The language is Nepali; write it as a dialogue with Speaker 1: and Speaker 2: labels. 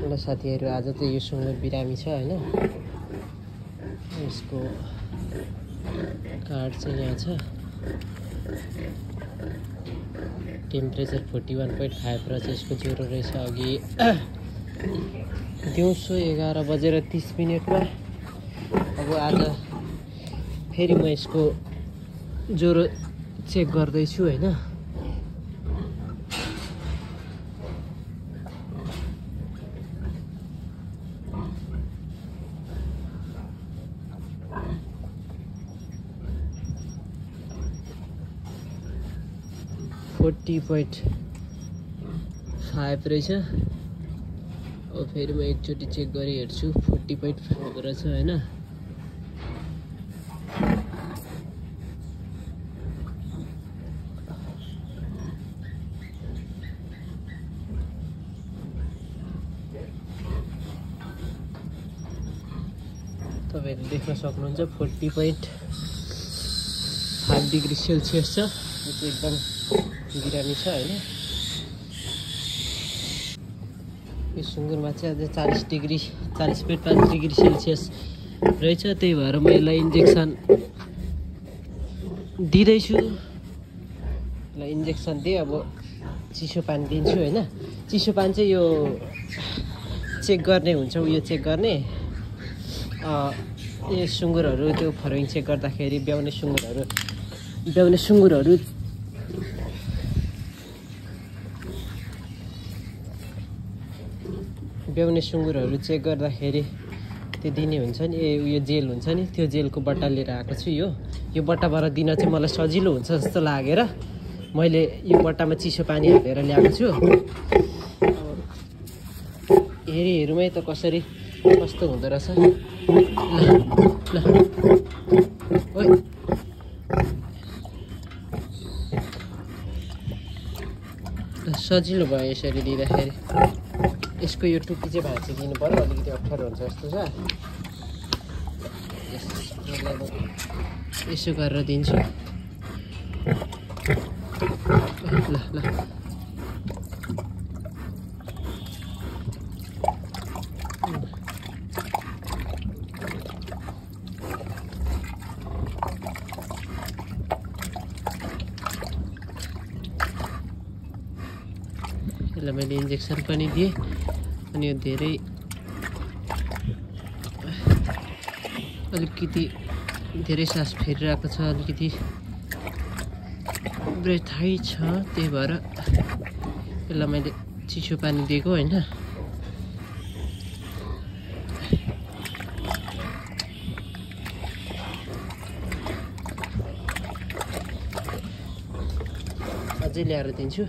Speaker 1: ल साथीहरु आज चाहिँ यो सुँगुर बिरामी छ हैन यसको कार्ड चाहिँ यहाँ छ टेम्परेचर 41.5 र चाहिँ यसको ज्वरो रहेछ अघि दिउँसो 11:30 मा अब आज फेरि म यसको ज्वरो चेक गर्दै छु हैन 40.5 रहेछ अब फेरि म एकचोटी चेक गरी हेर्छु 40.5 रहेछ हैन तपाईहरुले देख्न सक्नुहुन्छ 40.5 डिग्री सेल्सियस छ यो चाहिँ एकदम बिरामी छ हैन यो सुँगुरमा चाहिँ अझै 40.5 डिग्री सेल्सियस रहेछ त्यही भएर म यसलाई इन्जेक्सन दिदैछु ल इन्जेक्सन दिए अब चिसो पानी दिन्छु हैन चिसो पानी चाहिँ यो चेक गर्ने हुन्छ उयो चेक गर्ने यो सुँगुरहरु त्यो फरोइङ चेक गर्दाखेरि ब्याउने सुँगुरहरु ब्याउने सुँगुरहरु चेक गर्दाखेरि त्यो दिने हुन्छ नि उयो जेल हुन्छ नि त्यो जेलको बट्टा लिएर आएको छु यो बट्टाबाट दिन चाहिँ मलाई सजिलो हुन्छ जस्तो लागेर मैले यो बट्टामा चिसो पानी हालेर ल्याएको छु हेरौँ त कस्तो हुँदो रहेछ ल ओइ सजिलो भयो यसरी दिँदाखेरि यसको यो टुप्पी चाहिँ भाँची दिनु पर्यो अलिकति अप्ठ्यारो हुन्छ जस्तो छ यसो गरेर दिन्छु ल यसलाई मैले इन्जेक्सन पनि दिएँ अनि यो अलिकति धेरै सास फेरिरहेको छ अलिकति ब्रेथ हाई छ त्यही भएर यसलाई मैले चिसो पानी दिएको हैन अझै ल्याएर दिन्छु